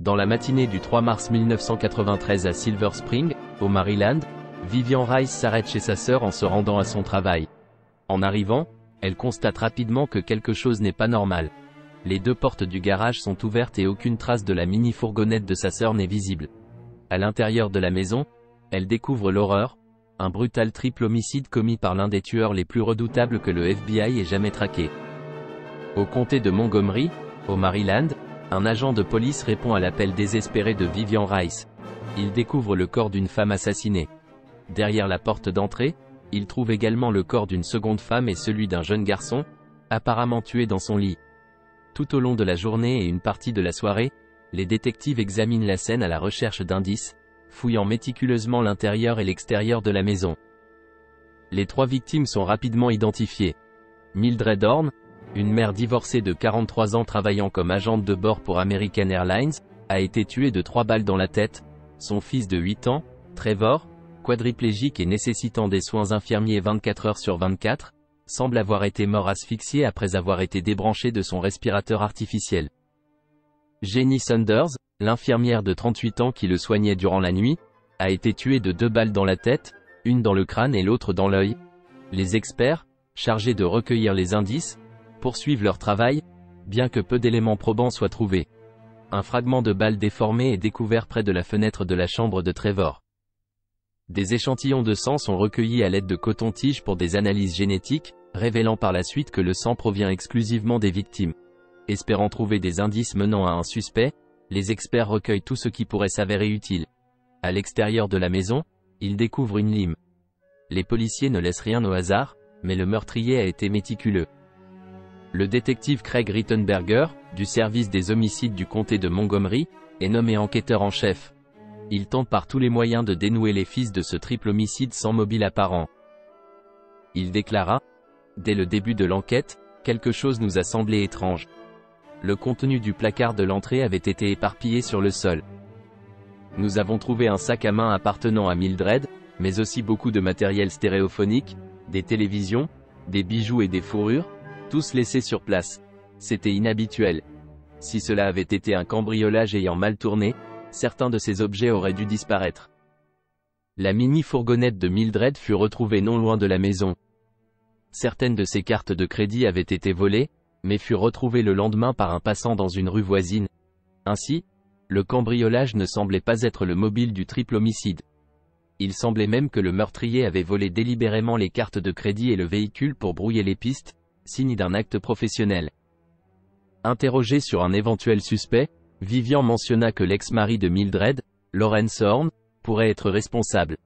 Dans la matinée du 3 mars 1993 à Silver Spring, au Maryland, Vivian Rice s'arrête chez sa sœur en se rendant à son travail. En arrivant, elle constate rapidement que quelque chose n'est pas normal. Les deux portes du garage sont ouvertes et aucune trace de la mini-fourgonnette de sa sœur n'est visible. À l'intérieur de la maison, elle découvre l'horreur, un brutal triple homicide commis par l'un des tueurs les plus redoutables que le FBI ait jamais traqué. Au comté de Montgomery, au Maryland, un agent de police répond à l'appel désespéré de Vivian Rice. Il découvre le corps d'une femme assassinée. Derrière la porte d'entrée, il trouve également le corps d'une seconde femme et celui d'un jeune garçon, apparemment tué dans son lit. Tout au long de la journée et une partie de la soirée, les détectives examinent la scène à la recherche d'indices, fouillant méticuleusement l'intérieur et l'extérieur de la maison. Les trois victimes sont rapidement identifiées. Mildred Horn, une mère divorcée de 43 ans travaillant comme agente de bord pour American Airlines, a été tuée de 3 balles dans la tête. Son fils de 8 ans, Trevor, quadriplégique et nécessitant des soins infirmiers 24 heures sur 24, semble avoir été mort asphyxié après avoir été débranché de son respirateur artificiel. Jenny Saunders, l'infirmière de 38 ans qui le soignait durant la nuit, a été tuée de 2 balles dans la tête, une dans le crâne et l'autre dans l'œil. Les experts, chargés de recueillir les indices, poursuivent leur travail, bien que peu d'éléments probants soient trouvés. Un fragment de balle déformé est découvert près de la fenêtre de la chambre de Trevor. Des échantillons de sang sont recueillis à l'aide de coton-tige pour des analyses génétiques, révélant par la suite que le sang provient exclusivement des victimes. Espérant trouver des indices menant à un suspect, les experts recueillent tout ce qui pourrait s'avérer utile. À l'extérieur de la maison, ils découvrent une lime. Les policiers ne laissent rien au hasard, mais le meurtrier a été méticuleux. Le détective Craig Rittenberger, du service des homicides du comté de Montgomery, est nommé enquêteur en chef. Il tente par tous les moyens de dénouer les fils de ce triple homicide sans mobile apparent. Il déclara, dès le début de l'enquête, quelque chose nous a semblé étrange. Le contenu du placard de l'entrée avait été éparpillé sur le sol. Nous avons trouvé un sac à main appartenant à Mildred, mais aussi beaucoup de matériel stéréophonique, des télévisions, des bijoux et des fourrures, tous laissés sur place. C'était inhabituel. Si cela avait été un cambriolage ayant mal tourné, certains de ces objets auraient dû disparaître. La mini-fourgonnette de Mildred fut retrouvée non loin de la maison. Certaines de ses cartes de crédit avaient été volées, mais furent retrouvées le lendemain par un passant dans une rue voisine. Ainsi, le cambriolage ne semblait pas être le mobile du triple homicide. Il semblait même que le meurtrier avait volé délibérément les cartes de crédit et le véhicule pour brouiller les pistes, signe d'un acte professionnel. Interrogé sur un éventuel suspect, Vivian mentionna que l'ex-mari de Mildred, Lawrence Horn, pourrait être responsable.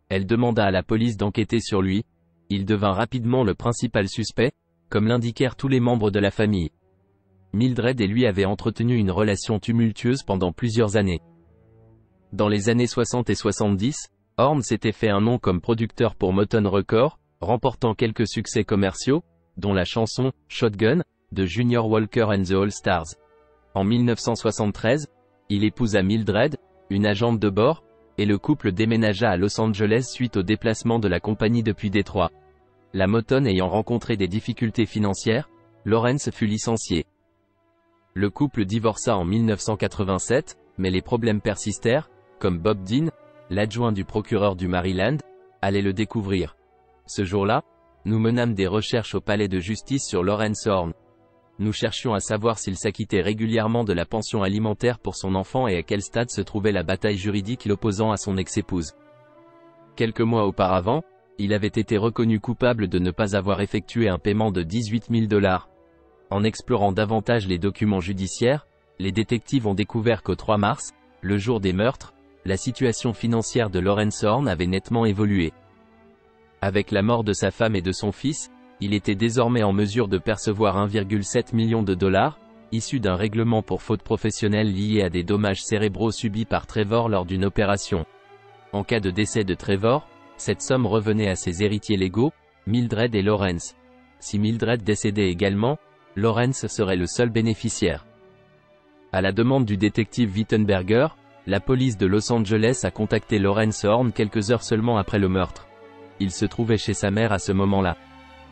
Elle demanda à la police d'enquêter sur lui. Il devint rapidement le principal suspect, comme l'indiquèrent tous les membres de la famille. Mildred et lui avaient entretenu une relation tumultueuse pendant plusieurs années. Dans les années 60 et 70, Horn s'était fait un nom comme producteur pour Motown Records, remportant quelques succès commerciaux, dont la chanson « Shotgun » de Junior Walker and the All-Stars. En 1973, il épousa Mildred, une agente de bord, et le couple déménagea à Los Angeles suite au déplacement de la compagnie depuis Détroit. La Motown ayant rencontré des difficultés financières, Lawrence fut licencié. Le couple divorça en 1987, mais les problèmes persistèrent, comme Bob Dean, l'adjoint du procureur du Maryland, allait le découvrir. Ce jour-là, nous menâmes des recherches au palais de justice sur Lawrence Horn. Nous cherchions à savoir s'il s'acquittait régulièrement de la pension alimentaire pour son enfant et à quel stade se trouvait la bataille juridique l'opposant à son ex-épouse. Quelques mois auparavant, il avait été reconnu coupable de ne pas avoir effectué un paiement de $18 000. En explorant davantage les documents judiciaires, les détectives ont découvert qu'au 3 mars, le jour des meurtres, la situation financière de Lawrence Horn avait nettement évolué. Avec la mort de sa femme et de son fils, il était désormais en mesure de percevoir $1,7 million, issu d'un règlement pour faute professionnelle liée à des dommages cérébraux subis par Trevor lors d'une opération. En cas de décès de Trevor, cette somme revenait à ses héritiers légaux, Mildred et Lawrence. Si Mildred décédait également, Lawrence serait le seul bénéficiaire. À la demande du détective Wittenberger, la police de Los Angeles a contacté Lawrence Horn quelques heures seulement après le meurtre. Il se trouvait chez sa mère à ce moment-là.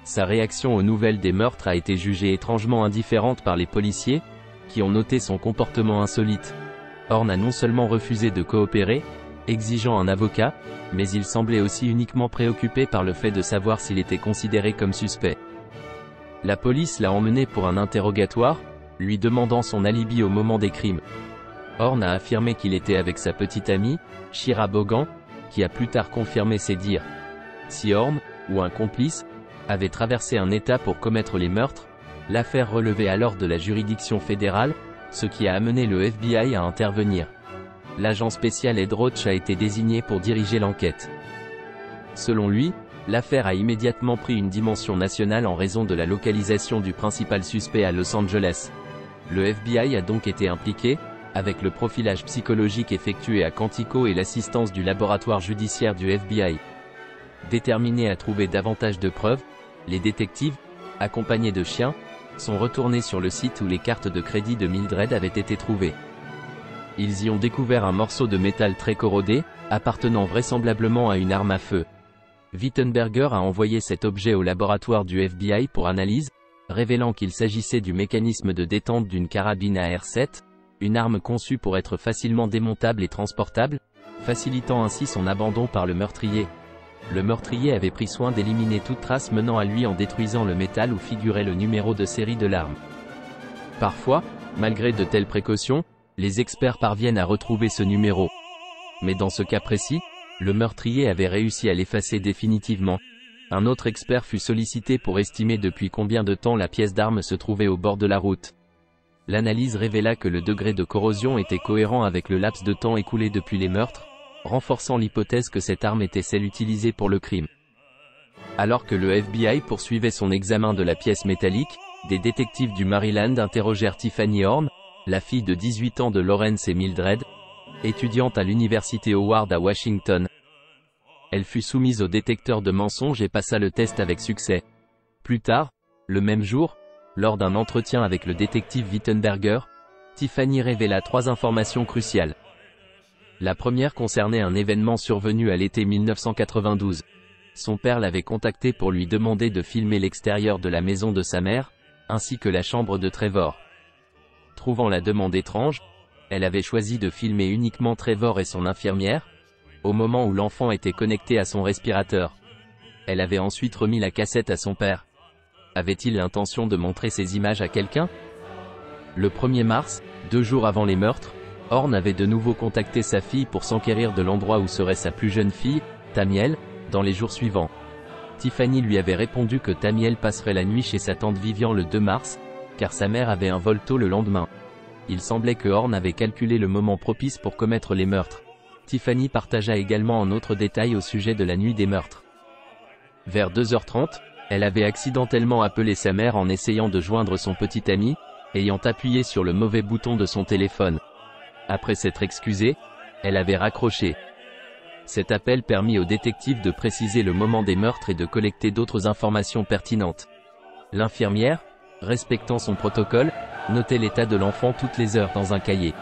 Sa réaction aux nouvelles des meurtres a été jugée étrangement indifférente par les policiers, qui ont noté son comportement insolite. Horn a non seulement refusé de coopérer, exigeant un avocat, mais il semblait aussi uniquement préoccupé par le fait de savoir s'il était considéré comme suspect. La police l'a emmené pour un interrogatoire, lui demandant son alibi au moment des crimes. Horn a affirmé qu'il était avec sa petite amie, Shira Bogan, qui a plus tard confirmé ses dires. Si Horn, ou un complice, avait traversé un État pour commettre les meurtres, l'affaire relevait alors de la juridiction fédérale, ce qui a amené le FBI à intervenir. L'agent spécial Ed Roach a été désigné pour diriger l'enquête. Selon lui, l'affaire a immédiatement pris une dimension nationale en raison de la localisation du principal suspect à Los Angeles. Le FBI a donc été impliqué, avec le profilage psychologique effectué à Quantico et l'assistance du laboratoire judiciaire du FBI. Déterminés à trouver davantage de preuves, les détectives, accompagnés de chiens, sont retournés sur le site où les cartes de crédit de Mildred avaient été trouvées. Ils y ont découvert un morceau de métal très corrodé, appartenant vraisemblablement à une arme à feu. Wittenberger a envoyé cet objet au laboratoire du FBI pour analyse, révélant qu'il s'agissait du mécanisme de détente d'une carabine AR-7, une arme conçue pour être facilement démontable et transportable, facilitant ainsi son abandon par le meurtrier. Le meurtrier avait pris soin d'éliminer toute trace menant à lui en détruisant le métal où figurait le numéro de série de l'arme. Parfois, malgré de telles précautions, les experts parviennent à retrouver ce numéro. Mais dans ce cas précis, le meurtrier avait réussi à l'effacer définitivement. Un autre expert fut sollicité pour estimer depuis combien de temps la pièce d'arme se trouvait au bord de la route. L'analyse révéla que le degré de corrosion était cohérent avec le laps de temps écoulé depuis les meurtres, renforçant l'hypothèse que cette arme était celle utilisée pour le crime. Alors que le FBI poursuivait son examen de la pièce métallique, des détectives du Maryland interrogèrent Tiffany Horn, la fille de 18 ans de Lawrence et Mildred, étudiante à l'université Howard à Washington. Elle fut soumise au détecteur de mensonges et passa le test avec succès. Plus tard, le même jour, lors d'un entretien avec le détective Wittenberger, Tiffany révéla 3 informations cruciales. La première concernait un événement survenu à l'été 1992. Son père l'avait contacté pour lui demander de filmer l'extérieur de la maison de sa mère, ainsi que la chambre de Trevor. Trouvant la demande étrange, elle avait choisi de filmer uniquement Trevor et son infirmière, au moment où l'enfant était connecté à son respirateur. Elle avait ensuite remis la cassette à son père. Avait-il l'intention de montrer ces images à quelqu'un? Le 1er mars, 2 jours avant les meurtres, Horn avait de nouveau contacté sa fille pour s'enquérir de l'endroit où serait sa plus jeune fille, Tamiel, dans les jours suivants. Tiffany lui avait répondu que Tamiel passerait la nuit chez sa tante Vivian le 2 mars, car sa mère avait un vol tôt le lendemain. Il semblait que Horn avait calculé le moment propice pour commettre les meurtres. Tiffany partagea également un autre détail au sujet de la nuit des meurtres. Vers 2h30, elle avait accidentellement appelé sa mère en essayant de joindre son petit ami, ayant appuyé sur le mauvais bouton de son téléphone. Après s'être excusée, elle avait raccroché. Cet appel permit au détective de préciser le moment des meurtres et de collecter d'autres informations pertinentes. L'infirmière, respectant son protocole, notait l'état de l'enfant toutes les heures dans un cahier.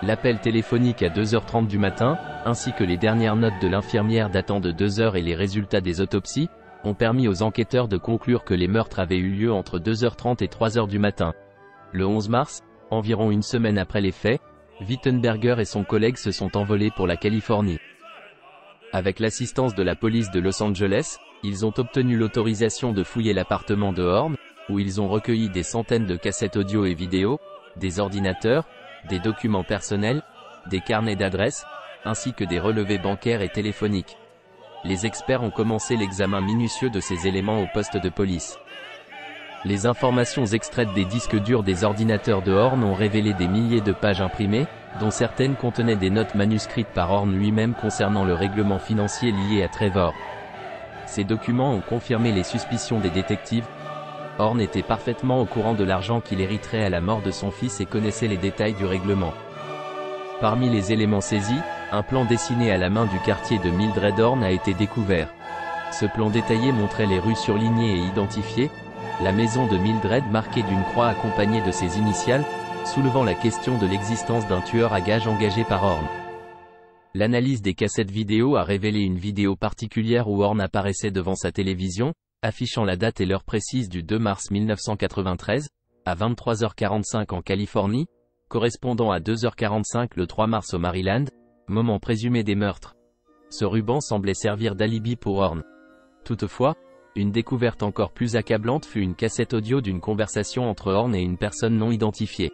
L'appel téléphonique à 2h30 du matin, ainsi que les dernières notes de l'infirmière datant de 2 heures et les résultats des autopsies, ont permis aux enquêteurs de conclure que les meurtres avaient eu lieu entre 2h30 et 3h du matin. Le 11 mars, environ une semaine après les faits, Wittenberger et son collègue se sont envolés pour la Californie. Avec l'assistance de la police de Los Angeles, ils ont obtenu l'autorisation de fouiller l'appartement de Horn, où ils ont recueilli des centaines de cassettes audio et vidéo, des ordinateurs, des documents personnels, des carnets d'adresses, ainsi que des relevés bancaires et téléphoniques. Les experts ont commencé l'examen minutieux de ces éléments au poste de police. Les informations extraites des disques durs des ordinateurs de Horn ont révélé des milliers de pages imprimées, dont certaines contenaient des notes manuscrites par Horn lui-même concernant le règlement financier lié à Trevor. Ces documents ont confirmé les suspicions des détectives. Horn était parfaitement au courant de l'argent qu'il hériterait à la mort de son fils et connaissait les détails du règlement. Parmi les éléments saisis, un plan dessiné à la main du quartier de Mildred Horn a été découvert. Ce plan détaillé montrait les rues surlignées et identifiées, la maison de Mildred marquée d'une croix accompagnée de ses initiales, soulevant la question de l'existence d'un tueur à gages engagé par Horn. L'analyse des cassettes vidéo a révélé une vidéo particulière où Horn apparaissait devant sa télévision, affichant la date et l'heure précise du 2 mars 1993, à 23h45 en Californie, correspondant à 2h45 le 3 mars au Maryland, moment présumé des meurtres. Ce ruban semblait servir d'alibi pour Horn. Toutefois, une découverte encore plus accablante fut une cassette audio d'une conversation entre Horn et une personne non identifiée.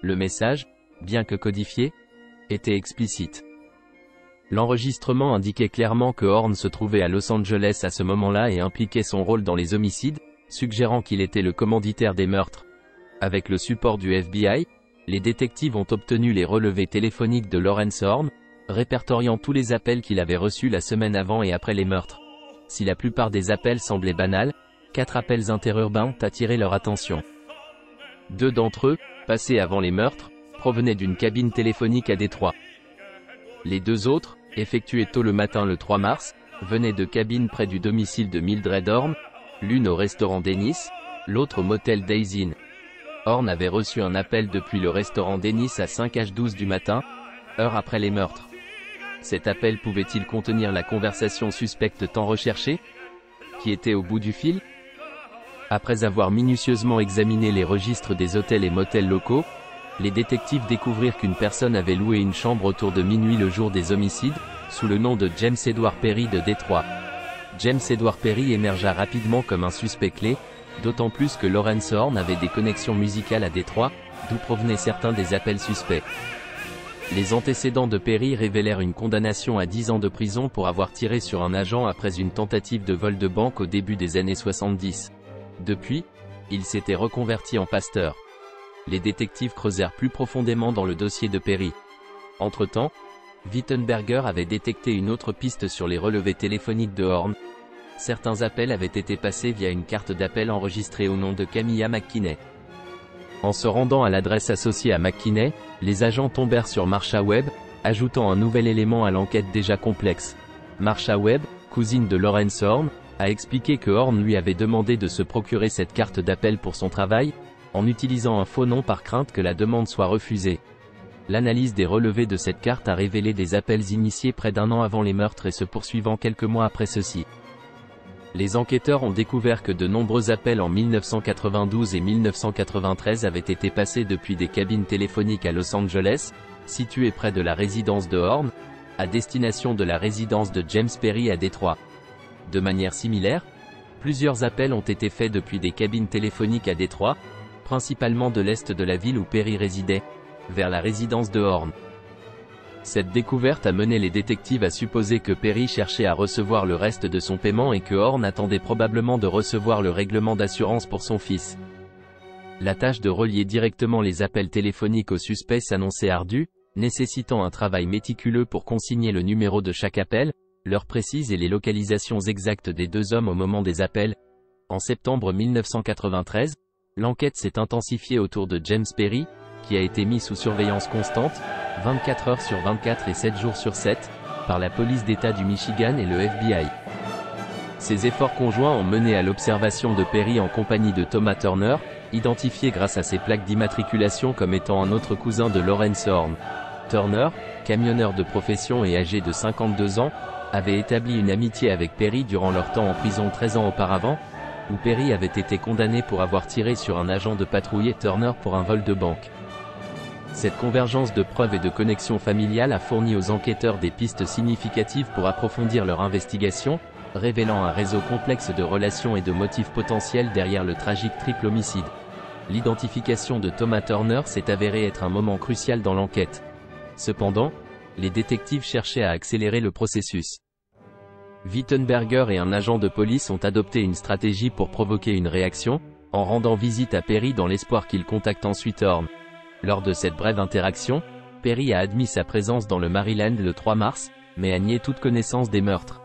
Le message, bien que codifié, était explicite. L'enregistrement indiquait clairement que Horn se trouvait à Los Angeles à ce moment-là et impliquait son rôle dans les homicides, suggérant qu'il était le commanditaire des meurtres. Avec le support du FBI, les détectives ont obtenu les relevés téléphoniques de Lawrence Horn, répertoriant tous les appels qu'il avait reçus la semaine avant et après les meurtres. Si la plupart des appels semblaient banals, 4 appels interurbains ont attiré leur attention. 2 d'entre eux, passés avant les meurtres, provenaient d'une cabine téléphonique à Détroit. Les 2 autres, effectués tôt le matin le 3 mars, venaient de cabines près du domicile de Mildred Horn, l'une au restaurant Dennis, l'autre au motel Days Inn. Horn avait reçu un appel depuis le restaurant Dennis à 5h12 du matin, heure après les meurtres. Cet appel pouvait-il contenir la conversation suspecte tant recherchée? Qui était au bout du fil? Après avoir minutieusement examiné les registres des hôtels et motels locaux, les détectives découvrirent qu'une personne avait loué une chambre autour de minuit le jour des homicides, sous le nom de James Edward Perry de Détroit. James Edward Perry émergea rapidement comme un suspect clé, d'autant plus que Lawrence Horn avait des connexions musicales à Détroit, d'où provenaient certains des appels suspects. Les antécédents de Perry révélèrent une condamnation à 10 ans de prison pour avoir tiré sur un agent après une tentative de vol de banque au début des années 70. Depuis, il s'était reconverti en pasteur. Les détectives creusèrent plus profondément dans le dossier de Perry. Entre-temps, Wittenberger avait détecté une autre piste sur les relevés téléphoniques de Horn. Certains appels avaient été passés via une carte d'appel enregistrée au nom de Camilla McKinney. En se rendant à l'adresse associée à McKinney, les agents tombèrent sur Marsha Webb, ajoutant un nouvel élément à l'enquête déjà complexe. Marsha Webb, cousine de Lawrence Horn, a expliqué que Horn lui avait demandé de se procurer cette carte d'appel pour son travail, en utilisant un faux nom par crainte que la demande soit refusée. L'analyse des relevés de cette carte a révélé des appels initiés près d'1 an avant les meurtres et se poursuivant quelques mois après ceux-ci. Les enquêteurs ont découvert que de nombreux appels en 1992 et 1993 avaient été passés depuis des cabines téléphoniques à Los Angeles, situées près de la résidence de Horn, à destination de la résidence de James Perry à Détroit. De manière similaire, plusieurs appels ont été faits depuis des cabines téléphoniques à Détroit, principalement de l'est de la ville où Perry résidait, vers la résidence de Horn. Cette découverte a mené les détectives à supposer que Perry cherchait à recevoir le reste de son paiement et que Horn attendait probablement de recevoir le règlement d'assurance pour son fils. La tâche de relier directement les appels téléphoniques au suspect s'annonçait ardue, nécessitant un travail méticuleux pour consigner le numéro de chaque appel, l'heure précise et les localisations exactes des 2 hommes au moment des appels. En septembre 1993, l'enquête s'est intensifiée autour de James Perry, qui a été mis sous surveillance constante, 24 heures sur 24 et 7 jours sur 7, par la police d'État du Michigan et le FBI. Ces efforts conjoints ont mené à l'observation de Perry en compagnie de Thomas Turner, identifié grâce à ses plaques d'immatriculation comme étant un autre cousin de Lawrence Horn. Turner, camionneur de profession et âgé de 52 ans, avait établi une amitié avec Perry durant leur temps en prison 13 ans auparavant, où Perry avait été condamné pour avoir tiré sur un agent de patrouille et Turner pour un vol de banque. Cette convergence de preuves et de connexions familiales a fourni aux enquêteurs des pistes significatives pour approfondir leur investigation, révélant un réseau complexe de relations et de motifs potentiels derrière le tragique triple homicide. L'identification de Thomas Turner s'est avérée être un moment crucial dans l'enquête. Cependant, les détectives cherchaient à accélérer le processus. Wittenberger et un agent de police ont adopté une stratégie pour provoquer une réaction, en rendant visite à Perry dans l'espoir qu'il contacte ensuite Horn. Lors de cette brève interaction, Perry a admis sa présence dans le Maryland le 3 mars, mais a nié toute connaissance des meurtres.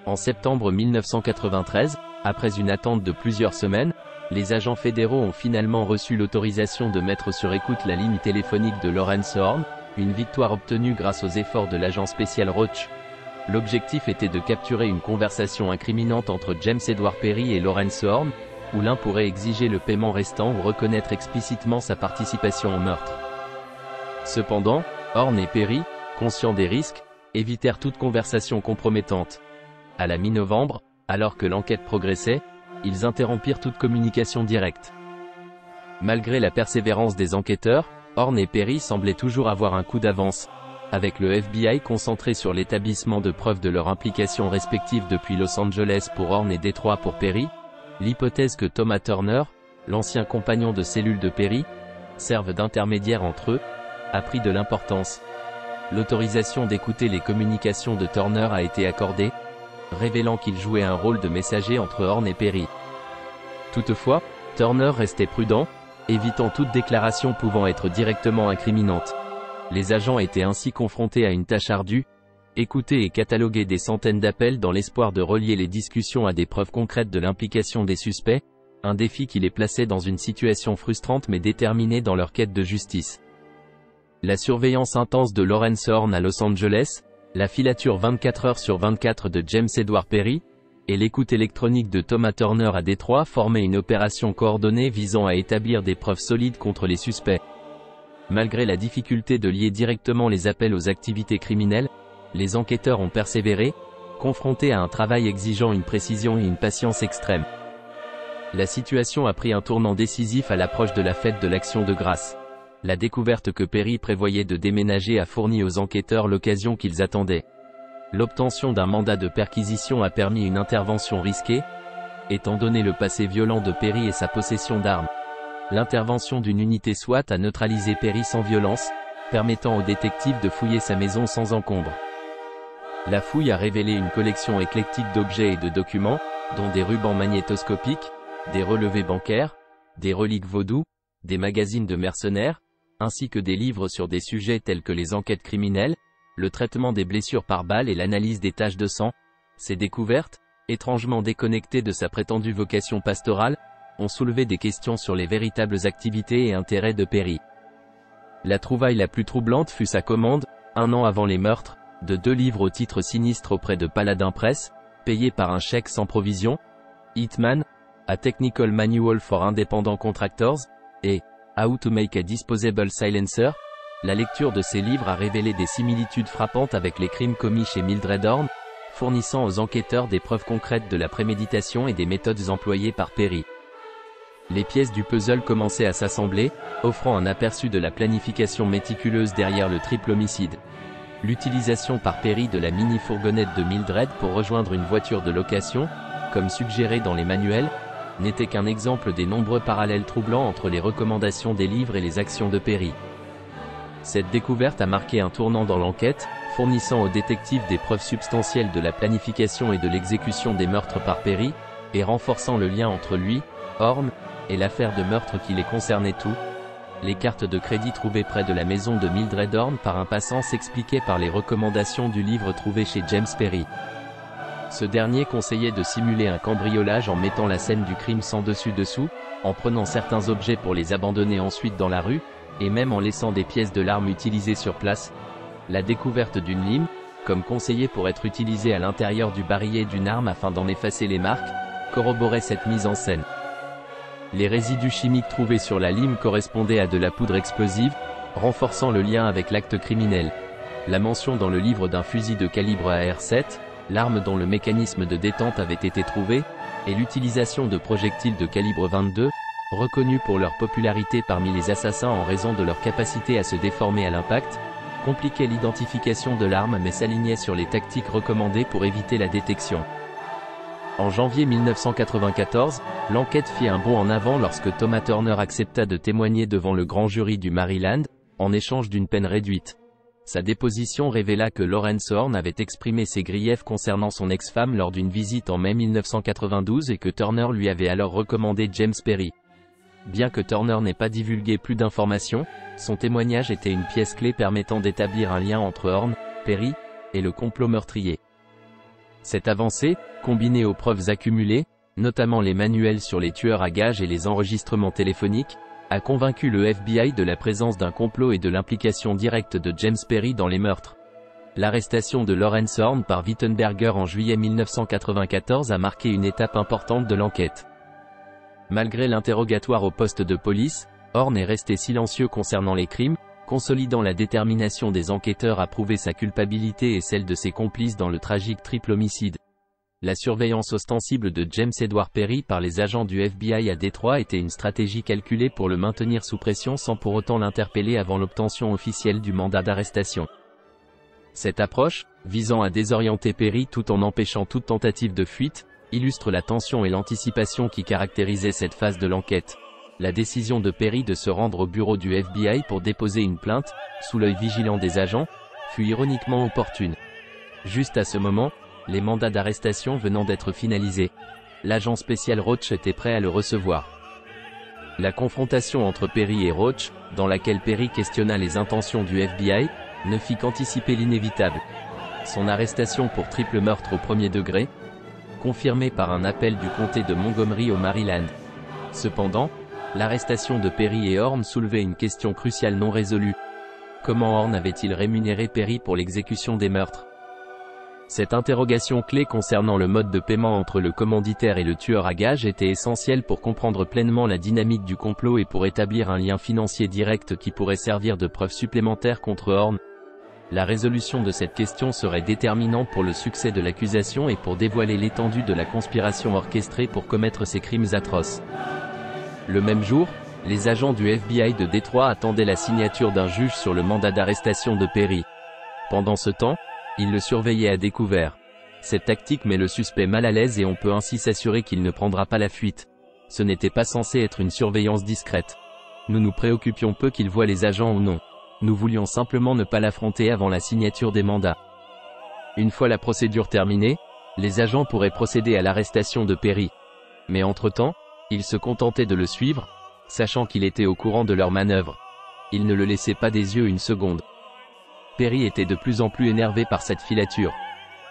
En septembre 1993, après une attente de plusieurs semaines, les agents fédéraux ont finalement reçu l'autorisation de mettre sur écoute la ligne téléphonique de Lawrence Horn, une victoire obtenue grâce aux efforts de l'agent spécial Roach. L'objectif était de capturer une conversation incriminante entre James Edward Perry et Lawrence Horn, où l'un pourrait exiger le paiement restant ou reconnaître explicitement sa participation au meurtre. Cependant, Horn et Perry, conscients des risques, évitèrent toute conversation compromettante. À la mi-novembre, alors que l'enquête progressait, ils interrompirent toute communication directe. Malgré la persévérance des enquêteurs, Horn et Perry semblaient toujours avoir un coup d'avance, avec le FBI concentré sur l'établissement de preuves de leur implication respective depuis Los Angeles pour Horn et Détroit pour Perry. L'hypothèse que Thomas Turner, l'ancien compagnon de cellule de Perry, serve d'intermédiaire entre eux, a pris de l'importance. L'autorisation d'écouter les communications de Turner a été accordée, révélant qu'il jouait un rôle de messager entre Horn et Perry. Toutefois, Turner restait prudent, évitant toute déclaration pouvant être directement incriminante. Les agents étaient ainsi confrontés à une tâche ardue, écouter et cataloguer des centaines d'appels dans l'espoir de relier les discussions à des preuves concrètes de l'implication des suspects, un défi qui les plaçait dans une situation frustrante mais déterminée dans leur quête de justice. La surveillance intense de Lawrence Horn à Los Angeles, la filature 24 heures sur 24 de James Edward Perry, et l'écoute électronique de Thomas Turner à Détroit formaient une opération coordonnée visant à établir des preuves solides contre les suspects. Malgré la difficulté de lier directement les appels aux activités criminelles, les enquêteurs ont persévéré, confrontés à un travail exigeant une précision et une patience extrême. La situation a pris un tournant décisif à l'approche de la fête de l'Action de grâce. La découverte que Perry prévoyait de déménager a fourni aux enquêteurs l'occasion qu'ils attendaient. L'obtention d'un mandat de perquisition a permis une intervention risquée, étant donné le passé violent de Perry et sa possession d'armes. L'intervention d'une unité SWAT a neutralisé Perry sans violence, permettant aux détectives de fouiller sa maison sans encombre. La fouille a révélé une collection éclectique d'objets et de documents, dont des rubans magnétoscopiques, des relevés bancaires, des reliques vaudou, des magazines de mercenaires, ainsi que des livres sur des sujets tels que les enquêtes criminelles, le traitement des blessures par balle et l'analyse des taches de sang. Ces découvertes, étrangement déconnectées de sa prétendue vocation pastorale, ont soulevé des questions sur les véritables activités et intérêts de Perry. La trouvaille la plus troublante fut sa commande, 1 an avant les meurtres, de 2 livres au titre sinistre auprès de Paladin Press, payés par un chèque sans provision, Hitman, A Technical Manual for Independent Contractors, et How to Make a Disposable Silencer. La lecture de ces livres a révélé des similitudes frappantes avec les crimes commis chez Mildred Horn, fournissant aux enquêteurs des preuves concrètes de la préméditation et des méthodes employées par Perry. Les pièces du puzzle commençaient à s'assembler, offrant un aperçu de la planification méticuleuse derrière le triple homicide. L'utilisation par Perry de la mini-fourgonnette de Mildred pour rejoindre une voiture de location, comme suggéré dans les manuels, n'était qu'un exemple des nombreux parallèles troublants entre les recommandations des livres et les actions de Perry. Cette découverte a marqué un tournant dans l'enquête, fournissant aux détectives des preuves substantielles de la planification et de l'exécution des meurtres par Perry, et renforçant le lien entre lui, Horn, et l'affaire de meurtre qui les concernait tous. Les cartes de crédit trouvées près de la maison de Mildred Horn par un passant s'expliquaient par les recommandations du livre trouvé chez James Perry. Ce dernier conseillait de simuler un cambriolage en mettant la scène du crime sans dessus-dessous, en prenant certains objets pour les abandonner ensuite dans la rue, et même en laissant des pièces de l'arme utilisées sur place. La découverte d'une lime, comme conseillé pour être utilisée à l'intérieur du barillet d'une arme afin d'en effacer les marques, corroborait cette mise en scène. Les résidus chimiques trouvés sur la lime correspondaient à de la poudre explosive, renforçant le lien avec l'acte criminel. La mention dans le livre d'un fusil de calibre AR-7, l'arme dont le mécanisme de détente avait été trouvé, et l'utilisation de projectiles de calibre 22, reconnus pour leur popularité parmi les assassins en raison de leur capacité à se déformer à l'impact, compliquaient l'identification de l'arme mais s'alignaient sur les tactiques recommandées pour éviter la détection. En janvier 1994, l'enquête fit un bond en avant lorsque Thomas Turner accepta de témoigner devant le grand jury du Maryland, en échange d'une peine réduite. Sa déposition révéla que Lawrence Horn avait exprimé ses griefs concernant son ex-femme lors d'une visite en mai 1992 et que Turner lui avait alors recommandé James Perry. Bien que Turner n'ait pas divulgué plus d'informations, son témoignage était une pièce clé permettant d'établir un lien entre Horn, Perry, et le complot meurtrier. Cette avancée, combinée aux preuves accumulées, notamment les manuels sur les tueurs à gages et les enregistrements téléphoniques, a convaincu le FBI de la présence d'un complot et de l'implication directe de James Perry dans les meurtres. L'arrestation de Lawrence Horn par Wittenberger en juillet 1994 a marqué une étape importante de l'enquête. Malgré l'interrogatoire au poste de police, Horn est resté silencieux concernant les crimes, consolidant la détermination des enquêteurs à prouver sa culpabilité et celle de ses complices dans le tragique triple homicide. La surveillance ostensible de James Edward Perry par les agents du FBI à Détroit était une stratégie calculée pour le maintenir sous pression sans pour autant l'interpeller avant l'obtention officielle du mandat d'arrestation. Cette approche, visant à désorienter Perry tout en empêchant toute tentative de fuite, illustre la tension et l'anticipation qui caractérisaient cette phase de l'enquête. La décision de Perry de se rendre au bureau du FBI pour déposer une plainte, sous l'œil vigilant des agents, fut ironiquement opportune. Juste à ce moment, les mandats d'arrestation venant d'être finalisés, l'agent spécial Roach était prêt à le recevoir. La confrontation entre Perry et Roach, dans laquelle Perry questionna les intentions du FBI, ne fit qu'anticiper l'inévitable. Son arrestation pour triple meurtre au premier degré, confirmée par un appel du comté de Montgomery au Maryland. Cependant, l'arrestation de Perry et Horn soulevait une question cruciale non résolue. Comment Horn avait-il rémunéré Perry pour l'exécution des meurtres? Cette interrogation clé concernant le mode de paiement entre le commanditaire et le tueur à gages était essentielle pour comprendre pleinement la dynamique du complot et pour établir un lien financier direct qui pourrait servir de preuve supplémentaire contre Horn. La résolution de cette question serait déterminante pour le succès de l'accusation et pour dévoiler l'étendue de la conspiration orchestrée pour commettre ces crimes atroces. Le même jour, les agents du FBI de Détroit attendaient la signature d'un juge sur le mandat d'arrestation de Perry. Pendant ce temps, ils le surveillaient à découvert. Cette tactique met le suspect mal à l'aise et on peut ainsi s'assurer qu'il ne prendra pas la fuite. Ce n'était pas censé être une surveillance discrète. Nous nous préoccupions peu qu'il voie les agents ou non. Nous voulions simplement ne pas l'affronter avant la signature des mandats. Une fois la procédure terminée, les agents pourraient procéder à l'arrestation de Perry. Mais entre-temps, ils se contentaient de le suivre, sachant qu'il était au courant de leur manœuvre. Ils ne le laissaient pas des yeux une seconde. Perry était de plus en plus énervé par cette filature.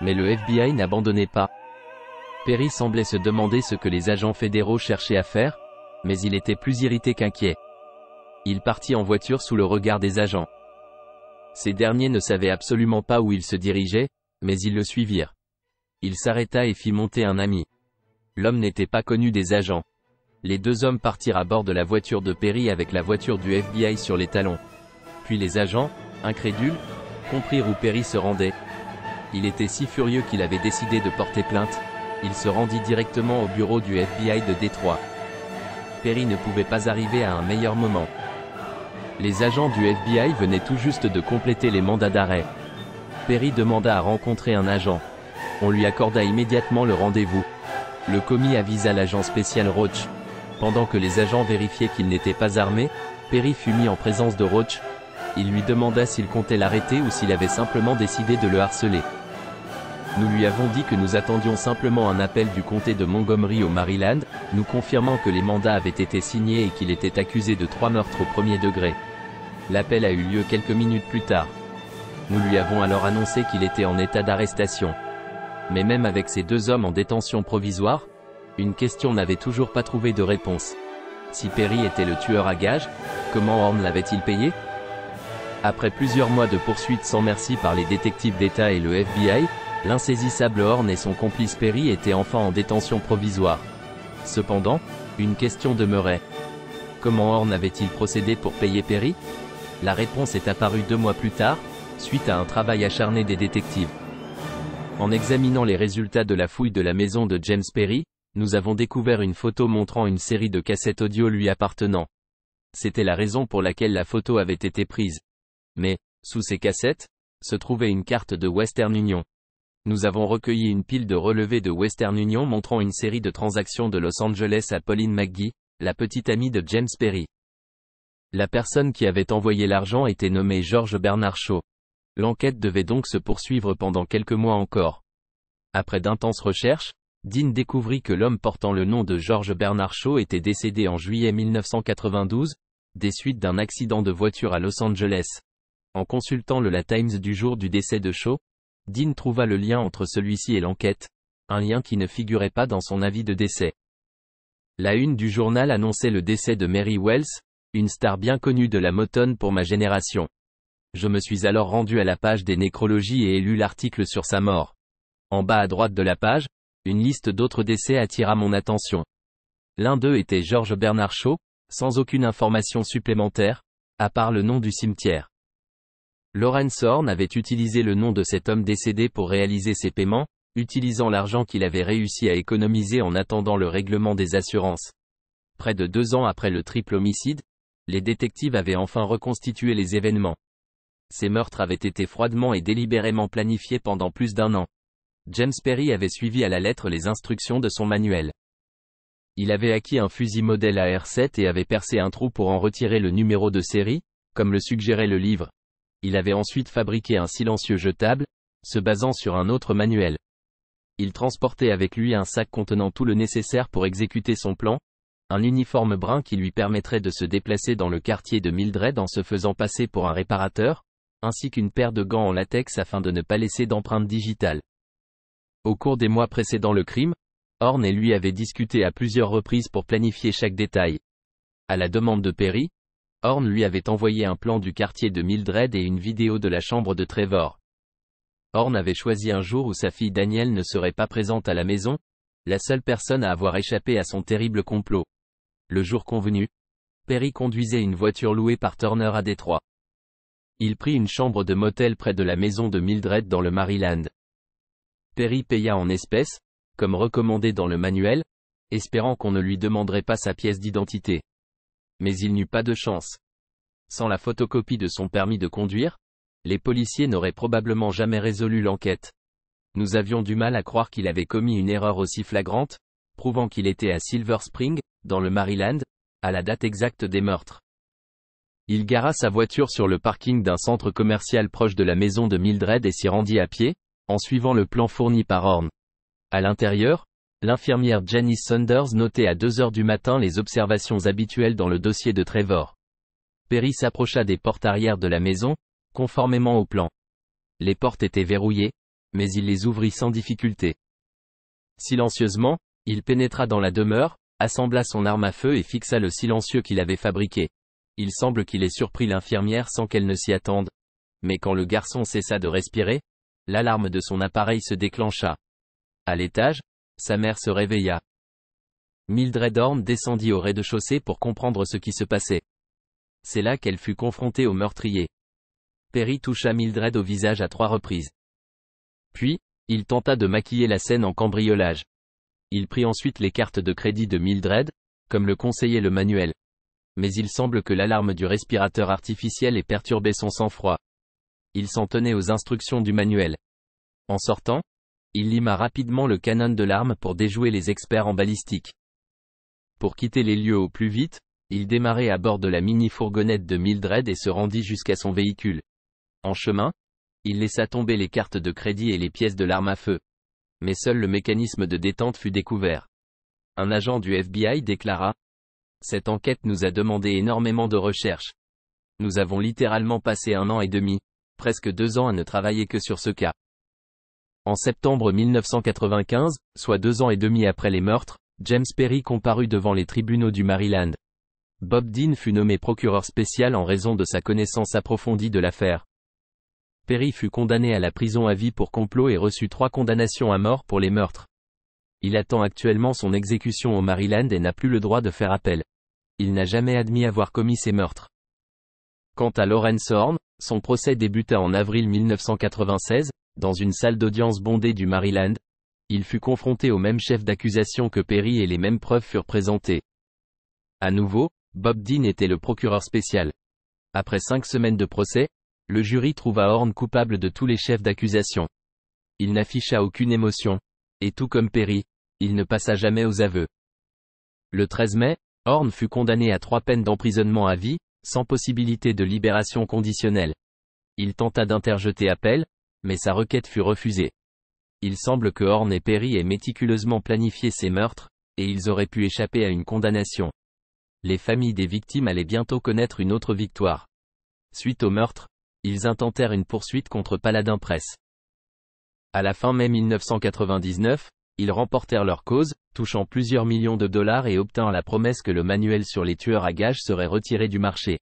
Mais le FBI n'abandonnait pas. Perry semblait se demander ce que les agents fédéraux cherchaient à faire, mais il était plus irrité qu'inquiet. Il partit en voiture sous le regard des agents. Ces derniers ne savaient absolument pas où il se dirigeait, mais ils le suivirent. Il s'arrêta et fit monter un ami. L'homme n'était pas connu des agents. Les deux hommes partirent à bord de la voiture de Perry avec la voiture du FBI sur les talons. Puis les agents, incrédules, comprirent où Perry se rendait. Il était si furieux qu'il avait décidé de porter plainte. Il se rendit directement au bureau du FBI de Détroit. Perry ne pouvait pas arriver à un meilleur moment. Les agents du FBI venaient tout juste de compléter les mandats d'arrêt. Perry demanda à rencontrer un agent. On lui accorda immédiatement le rendez-vous. Le commis avisa l'agent spécial Roach. Pendant que les agents vérifiaient qu'il n'était pas armé, Perry fut mis en présence de Roach. Il lui demanda s'il comptait l'arrêter ou s'il avait simplement décidé de le harceler. Nous lui avons dit que nous attendions simplement un appel du comté de Montgomery au Maryland, nous confirmant que les mandats avaient été signés et qu'il était accusé de 3 meurtres au premier degré. L'appel a eu lieu quelques minutes plus tard. Nous lui avons alors annoncé qu'il était en état d'arrestation. Mais même avec ces deux hommes en détention provisoire, une question n'avait toujours pas trouvé de réponse. Si Perry était le tueur à gages, comment Horn l'avait-il payé? Après plusieurs mois de poursuites sans merci par les détectives d'État et le FBI, l'insaisissable Horn et son complice Perry étaient enfin en détention provisoire. Cependant, une question demeurait. Comment Horn avait-il procédé pour payer Perry? La réponse est apparue 2 mois plus tard, suite à un travail acharné des détectives. En examinant les résultats de la fouille de la maison de James Perry, nous avons découvert une photo montrant une série de cassettes audio lui appartenant. C'était la raison pour laquelle la photo avait été prise. Mais, sous ces cassettes, se trouvait une carte de Western Union. Nous avons recueilli une pile de relevés de Western Union montrant une série de transactions de Los Angeles à Pauline McGee, la petite amie de James Perry. La personne qui avait envoyé l'argent était nommée George Bernard Shaw. L'enquête devait donc se poursuivre pendant quelques mois encore. Après d'intenses recherches, Dean découvrit que l'homme portant le nom de George Bernard Shaw était décédé en juillet 1992, des suites d'un accident de voiture à Los Angeles. En consultant le La Times du jour du décès de Shaw, Dean trouva le lien entre celui-ci et l'enquête, un lien qui ne figurait pas dans son avis de décès. La une du journal annonçait le décès de Mary Wells, une star bien connue de la Motown pour ma génération. Je me suis alors rendu à la page des nécrologies et ai lu l'article sur sa mort. En bas à droite de la page, une liste d'autres décès attira mon attention. L'un d'eux était George Bernard Shaw, sans aucune information supplémentaire, à part le nom du cimetière. Lawrence Horn avait utilisé le nom de cet homme décédé pour réaliser ses paiements, utilisant l'argent qu'il avait réussi à économiser en attendant le règlement des assurances. Près de 2 ans après le triple homicide, les détectives avaient enfin reconstitué les événements. Ces meurtres avaient été froidement et délibérément planifiés pendant plus d'1 an. James Perry avait suivi à la lettre les instructions de son manuel. Il avait acquis un fusil modèle AR-7 et avait percé un trou pour en retirer le numéro de série, comme le suggérait le livre. Il avait ensuite fabriqué un silencieux jetable, se basant sur un autre manuel. Il transportait avec lui un sac contenant tout le nécessaire pour exécuter son plan, un uniforme brun qui lui permettrait de se déplacer dans le quartier de Mildred en se faisant passer pour un réparateur, ainsi qu'une paire de gants en latex afin de ne pas laisser d'empreinte digitale. Au cours des mois précédant le crime, Horn et lui avaient discuté à plusieurs reprises pour planifier chaque détail. À la demande de Perry, Horn lui avait envoyé un plan du quartier de Mildred et une vidéo de la chambre de Trevor. Horn avait choisi un jour où sa fille Danielle ne serait pas présente à la maison, la seule personne à avoir échappé à son terrible complot. Le jour convenu, Perry conduisait une voiture louée par Turner à Détroit. Il prit une chambre de motel près de la maison de Mildred dans le Maryland. Perry paya en espèces, comme recommandé dans le manuel, espérant qu'on ne lui demanderait pas sa pièce d'identité. Mais il n'eut pas de chance. Sans la photocopie de son permis de conduire, les policiers n'auraient probablement jamais résolu l'enquête. Nous avions du mal à croire qu'il avait commis une erreur aussi flagrante, prouvant qu'il était à Silver Spring, dans le Maryland, à la date exacte des meurtres. Il gara sa voiture sur le parking d'un centre commercial proche de la maison de Mildred et s'y rendit à pied, en suivant le plan fourni par Horn. À l'intérieur, l'infirmière Janice Saunders notait à 2 heures du matin les observations habituelles dans le dossier de Trevor. Perry s'approcha des portes arrière de la maison, conformément au plan. Les portes étaient verrouillées, mais il les ouvrit sans difficulté. Silencieusement, il pénétra dans la demeure, assembla son arme à feu et fixa le silencieux qu'il avait fabriqué. Il semble qu'il ait surpris l'infirmière sans qu'elle ne s'y attende. Mais quand le garçon cessa de respirer, l'alarme de son appareil se déclencha. À l'étage, sa mère se réveilla. Mildred Horn descendit au rez-de-chaussée pour comprendre ce qui se passait. C'est là qu'elle fut confrontée au meurtrier. Perry toucha Mildred au visage à 3 reprises. Puis, il tenta de maquiller la scène en cambriolage. Il prit ensuite les cartes de crédit de Mildred, comme le conseillait le manuel. Mais il semble que l'alarme du respirateur artificiel ait perturbé son sang-froid. Il s'en tenait aux instructions du manuel. En sortant, il lima rapidement le canon de l'arme pour déjouer les experts en balistique. Pour quitter les lieux au plus vite, il démarrait à bord de la mini-fourgonnette de Mildred et se rendit jusqu'à son véhicule. En chemin, il laissa tomber les cartes de crédit et les pièces de l'arme à feu. Mais seul le mécanisme de détente fut découvert. Un agent du FBI déclara : « Cette enquête nous a demandé énormément de recherches. Nous avons littéralement passé 1 an et demi, presque 2 ans à ne travailler que sur ce cas. » En septembre 1995, soit 2 ans et demi après les meurtres, James Perry comparut devant les tribunaux du Maryland. Bob Dean fut nommé procureur spécial en raison de sa connaissance approfondie de l'affaire. Perry fut condamné à la prison à vie pour complot et reçut 3 condamnations à mort pour les meurtres. Il attend actuellement son exécution au Maryland et n'a plus le droit de faire appel. Il n'a jamais admis avoir commis ces meurtres. Quant à Lawrence Horn, son procès débuta en avril 1996, dans une salle d'audience bondée du Maryland. Il fut confronté au même chef d'accusation que Perry et les mêmes preuves furent présentées. À nouveau, Bob Dean était le procureur spécial. Après 5 semaines de procès, le jury trouva Horn coupable de tous les chefs d'accusation. Il n'afficha aucune émotion. Et tout comme Perry, il ne passa jamais aux aveux. Le 13 mai, Horn fut condamné à 3 peines d'emprisonnement à vie, sans possibilité de libération conditionnelle. Il tenta d'interjeter appel, mais sa requête fut refusée. Il semble que Horn et Perry aient méticuleusement planifié ces meurtres, et ils auraient pu échapper à une condamnation. Les familles des victimes allaient bientôt connaître une autre victoire. Suite au meurtre, ils intentèrent une poursuite contre Paladin Press. À la fin mai 1999, ils remportèrent leur cause, touchant plusieurs millions de dollars et obtinrent la promesse que le manuel sur les tueurs à gages serait retiré du marché.